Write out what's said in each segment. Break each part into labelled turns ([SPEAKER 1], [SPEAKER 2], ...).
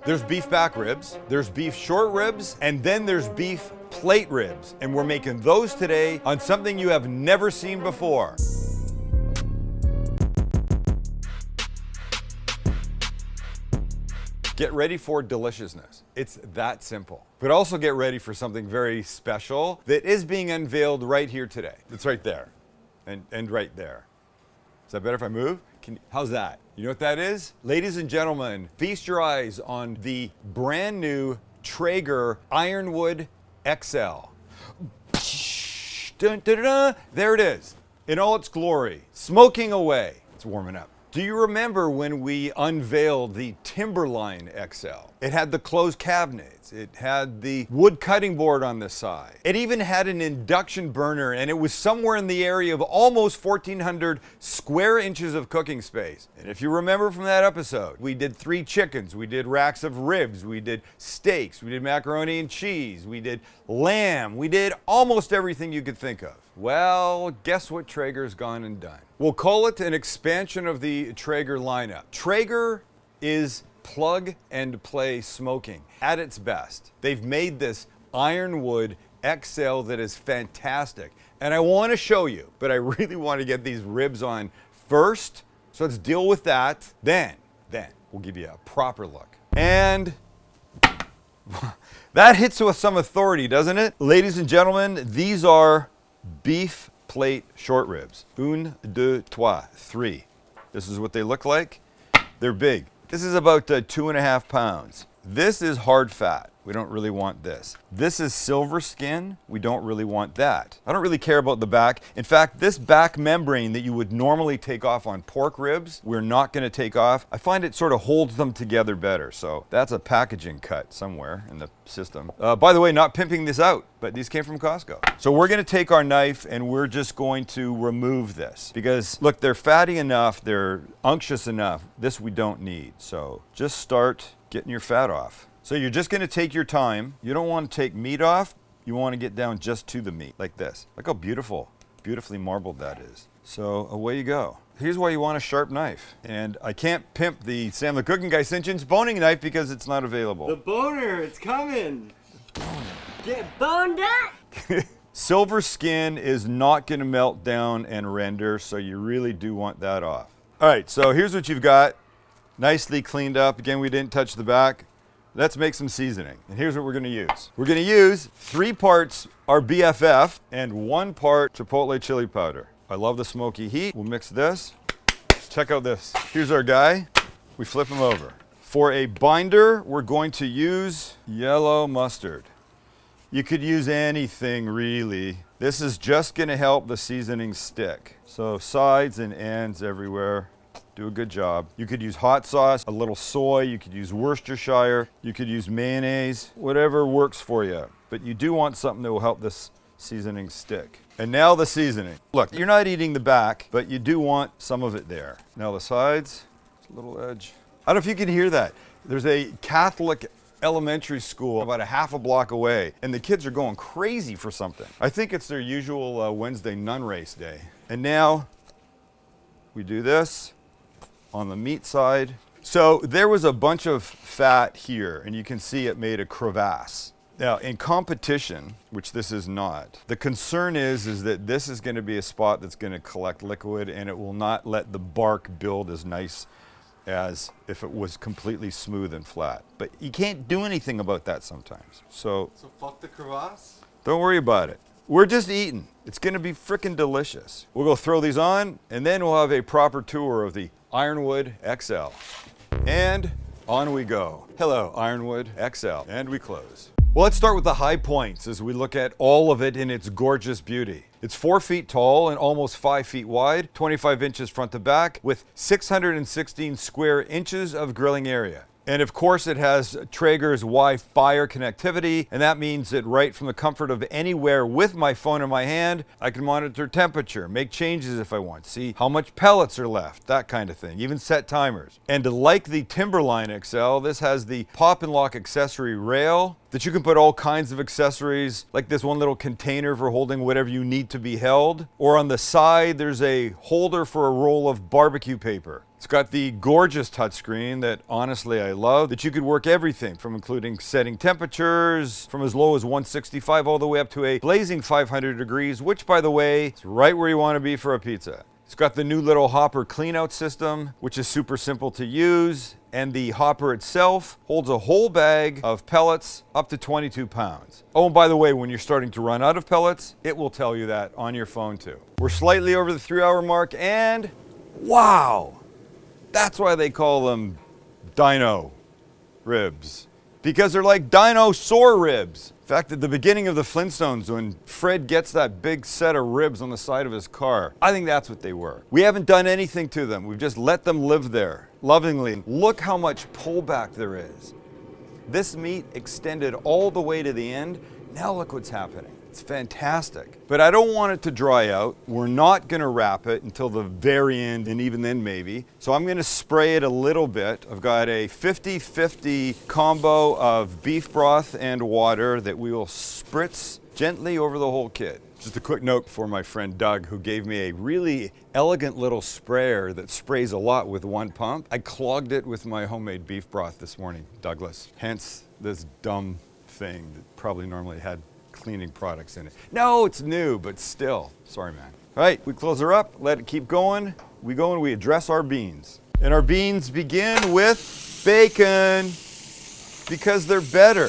[SPEAKER 1] There's beef back ribs, there's beef short ribs, and then there's beef plate ribs. And we're making those today on something you have never seen before. Get ready for deliciousness. It's that simple. But also get ready for something very special that is being unveiled right here today. It's right there and right there. Is that better if I move? How's that? You know what that is? Ladies and gentlemen, feast your eyes on the brand new Traeger Ironwood XL. Dun, dun, dun, dun. There it is, in all its glory, smoking away. It's warming up. Do you remember when we unveiled the Timberline XL? It had the closed cabinets. It had the wood cutting board on the side. It even had an induction burner, and it was somewhere in the area of almost 1,400 square inches of cooking space. And if you remember from that episode, we did 3 chickens, we did racks of ribs, we did steaks, we did macaroni and cheese, we did lamb, we did almost everything you could think of. Well, guess what Traeger's gone and done? We'll call it an expansion of the Traeger lineup. Traeger is plug and play smoking at its best. They've made this Ironwood XL that is fantastic. And I want to show you, but I really want to get these ribs on first. So let's deal with that. Then we'll give you a proper look. And that hits with some authority, doesn't it? Ladies and gentlemen, these are beef plate short ribs. 1, 2, 3. This is what they look like. They're big. This is about 2.5 pounds. This is hard fat. We don't really want this. This is silver skin. We don't really want that. I don't really care about the back. In fact, this back membrane that you would normally take off on pork ribs, we're not going to take off. I find it sort of holds them together better. So that's a packaging cut somewhere in the system. By the way, not pimping this out, but these came from Costco. So we're going to take our knife and we're just going to remove this because look, they're fatty enough. They're unctuous enough. This we don't need. So just start getting your fat off. So you're just going to take your time. You don't want to take meat off. You want to get down just to the meat like this. Look how beautifully marbled that is. So away you go. Here's why you want a sharp knife. And I can't pimp the Sam the Cooking Guy cinch-inch boning knife because it's not available.
[SPEAKER 2] The boner, it's coming. Get boned up.
[SPEAKER 1] Silver skin is not going to melt down and render, so you really do want that off. All right, so here's what you've got. Nicely cleaned up. Again, we didn't touch the back. Let's make some seasoning. And here's what we're going to use. We're going to use 3 parts our BFF and 1 part Chipotle chili powder. I love the smoky heat. We'll mix this. Check out this. Here's our guy. We flip him over. For a binder, we're going to use yellow mustard. You could use anything really. This is just going to help the seasoning stick. So sides and ends everywhere. Do a good job. You could use hot sauce, a little soy, you could use Worcestershire, you could use mayonnaise, whatever works for you. But you do want something that will help this seasoning stick. And now the seasoning. Look, you're not eating the back, but you do want some of it there. Now the sides, a little edge. I don't know if you can hear that. There's a Catholic elementary school about a half a block away, and the kids are going crazy for something. I think it's their usual Wednesday nun race day. And now we do this on the meat side. So there was a bunch of fat here, and you can see it made a crevasse. Now in competition, which this is not, the concern is that this is going to be a spot that's going to collect liquid and it will not let the bark build as nice as if it was completely smooth and flat. But you can't do anything about that sometimes. So
[SPEAKER 2] fuck the crevasse?
[SPEAKER 1] Don't worry about it. We're just eating. It's going to be frickin' delicious. We'll go throw these on and then we'll have a proper tour of the Ironwood XL. And on we go. Hello, Ironwood XL. And we close. Well, let's start with the high points as we look at all of it in its gorgeous beauty. It's 4 feet tall and almost 5 feet wide, 25 inches front to back, with 616 square inches of grilling area. And of course it has Traeger's Wi-Fi connectivity, and that means that right from the comfort of anywhere with my phone in my hand, I can monitor temperature, make changes if I want, see how much pellets are left, that kind of thing, even set timers. And like the Timberline XL, this has the pop and lock accessory rail that you can put all kinds of accessories, like this one little container for holding whatever you need to be held. Or on the side, there's a holder for a roll of barbecue paper. It's got the gorgeous touchscreen that honestly I love, that you could work everything from, including setting temperatures from as low as 165 all the way up to a blazing 500 degrees, which by the way, is right where you want to be for a pizza. It's got the new little hopper cleanout system, which is super simple to use. And the hopper itself holds a whole bag of pellets up to 22 pounds. Oh, and by the way, when you're starting to run out of pellets, it will tell you that on your phone too. We're slightly over the 3-hour mark, and wow! That's why they call them dino ribs. Because they're like dinosaur ribs. In fact, at the beginning of the Flintstones, when Fred gets that big set of ribs on the side of his car, I think that's what they were. We haven't done anything to them. We've just let them live there, lovingly. Look how much pullback there is. This meat extended all the way to the end. Now look what's happening. It's fantastic. But I don't want it to dry out. We're not gonna wrap it until the very end, and even then maybe. So I'm gonna spray it a little bit. I've got a 50-50 combo of beef broth and water that we will spritz gently over the whole kit. Just a quick note for my friend Doug, who gave me a really elegant little sprayer that sprays a lot with one pump. I clogged it with my homemade beef broth this morning, Douglas. Hence this dumb thing that probably normally had cleaning products in it. No, it's new, but still. Sorry, man. All right, we close her up, let it keep going. We go and we address our beans. And our beans begin with bacon because they're better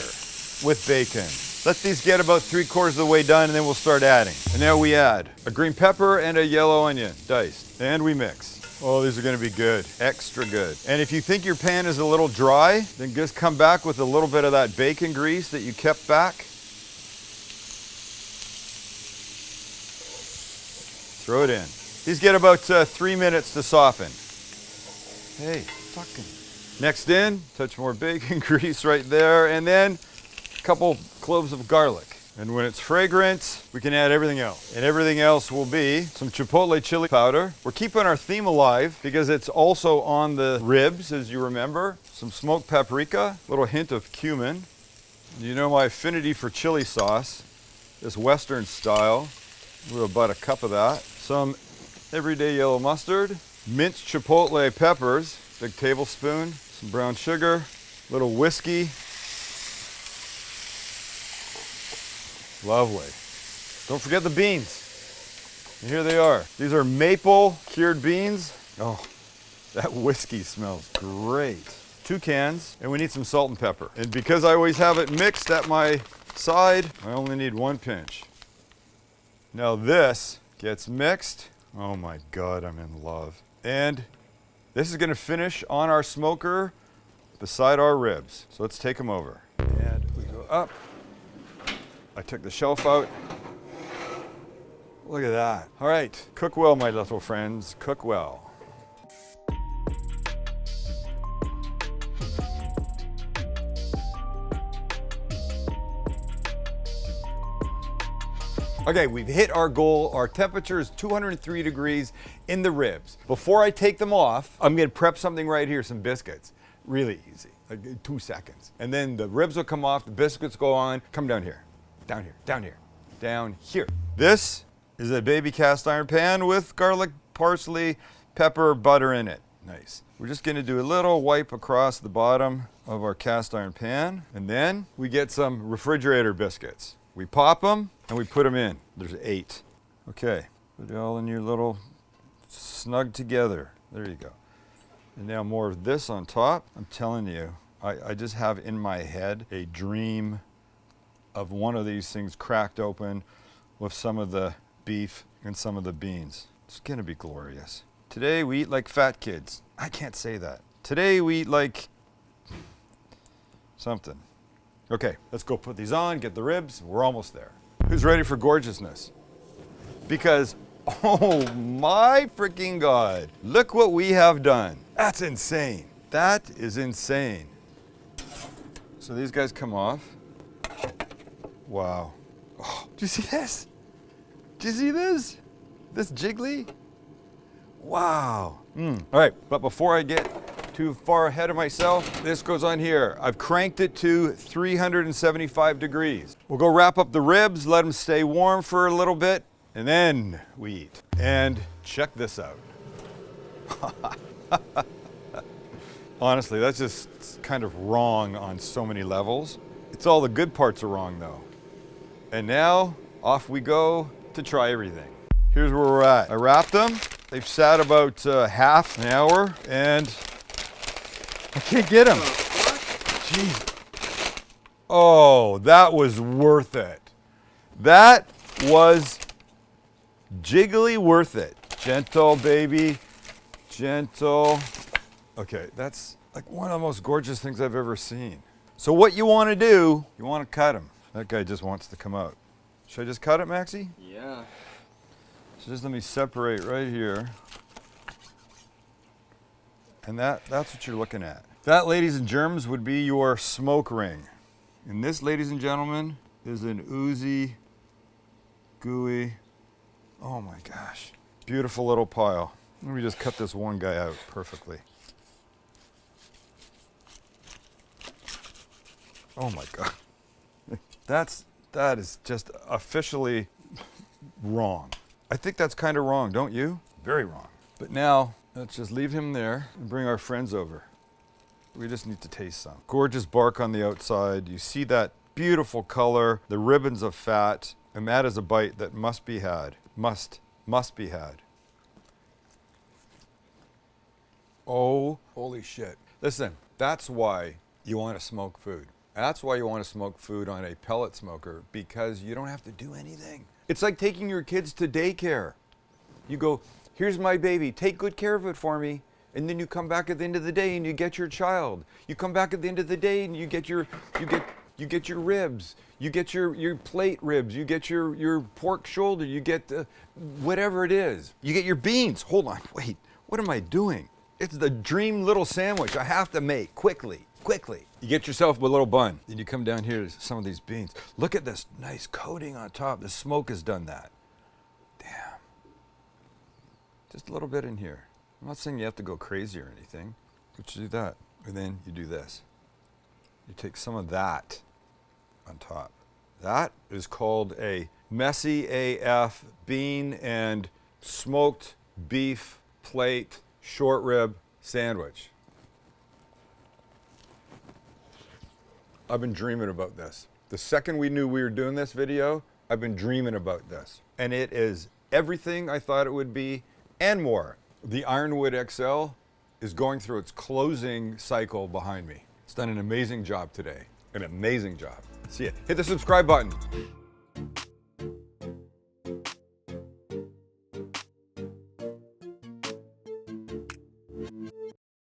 [SPEAKER 1] with bacon. Let these get about 3/4 of the way done, and then we'll start adding. And now we add a green pepper and a yellow onion, diced. And we mix. Oh, these are gonna be good, extra good. And if you think your pan is a little dry, then just come back with a little bit of that bacon grease that you kept back. Throw it in. These get about 3 minutes to soften. Hey, fucking. Next in, touch more bacon grease right there, and then a couple cloves of garlic. And when it's fragrant, we can add everything else. And everything else will be some chipotle chili powder. We're keeping our theme alive because it's also on the ribs, as you remember. Some smoked paprika, a little hint of cumin. You know my affinity for chili sauce, this Western style. We're about a cup of that. Some everyday yellow mustard, minced chipotle peppers, big tablespoon, some brown sugar, a little whiskey. Lovely. Don't forget the beans. And here they are. These are maple cured beans. Oh, that whiskey smells great. 2 cans, and we need some salt and pepper. And because I always have it mixed at my side, I only need 1 pinch. Now this gets mixed. Oh my God, I'm in love. And this is gonna finish on our smoker beside our ribs. So let's take them over. And we go up. I took the shelf out. Look at that. All right, cook well, my little friends, cook well. Okay, we've hit our goal. Our temperature is 203 degrees in the ribs. Before I take them off, I'm gonna prep something right here, some biscuits. Really easy, like 2 seconds. And then the ribs will come off, the biscuits go on. Come down here, down here, down here, down here. This is a baby cast iron pan with garlic, parsley, pepper, butter in it. Nice. We're just gonna do a little wipe across the bottom of our cast iron pan. And then we get some refrigerator biscuits. We pop them and we put them in. There's 8. Okay, put it all in your little snug together. There you go. And now more of this on top. I'm telling you, I just have in my head a dream of one of these things cracked open with some of the beef and some of the beans. It's gonna be glorious. Today we eat like fat kids. I can't say that. Today we eat like something. Okay, let's go put these on, get the ribs. We're almost there. Who's ready for gorgeousness? Because, oh my freaking God, look what we have done. That's insane. That is insane. So these guys come off. Wow. Oh, do you see this? Do you see this? This jiggly? Wow. All right, but before I get too far ahead of myself, this goes on here. I've cranked it to 375 degrees. We'll go wrap up the ribs, let them stay warm for a little bit, and then we eat. And check this out. Honestly, that's just kind of wrong on so many levels. It's all the good parts are wrong though. And now, off we go to try everything. Here's where we're at. I wrapped them. They've sat about half an hour, and I can't get them. Jeez. Oh, that was worth it. That was jiggly worth it. Gentle, baby. Gentle. Okay, that's like one of the most gorgeous things I've ever seen. So what you want to do, you want to cut him. That guy just wants to come out. Should I just cut it, Maxie?
[SPEAKER 2] Yeah.
[SPEAKER 1] So just let me separate right here. And that's what you're looking at. That, ladies and germs, would be your smoke ring. And this, ladies and gentlemen, is an oozy, gooey, oh my gosh, beautiful little pile. Let me just cut this one guy out perfectly. Oh my God. That is just officially wrong. I think that's kind of wrong, don't you? Very wrong. But now, let's just leave him there and bring our friends over. We just need to taste some. Gorgeous bark on the outside. You see that beautiful color, the ribbons of fat, and that is a bite that must be had. Must be had. Oh, holy shit. Listen, that's why you want to smoke food. That's why you want to smoke food on a pellet smoker, because you don't have to do anything. It's like taking your kids to daycare. You go, here's my baby, take good care of it for me. And then you come back at the end of the day and you get your child. You come back at the end of the day and you get your ribs. You get your plate ribs. You get your pork shoulder. You get whatever it is. You get your beans. Hold on, wait, what am I doing? It's the dream little sandwich I have to make quickly. You get yourself a little bun. Then you come down here to some of these beans. Look at this nice coating on top. The smoke has done that. Damn. Just a little bit in here. I'm not saying you have to go crazy or anything, but you do that. And then you do this. You take some of that on top. That is called a messy AF bean and smoked beef plate short rib sandwich. I've been dreaming about this. The second we knew we were doing this video, I've been dreaming about this. And it is everything I thought it would be and more. The Ironwood XL is going through its closing cycle behind me. It's done an amazing job today. An amazing job. See ya. Hit the subscribe button.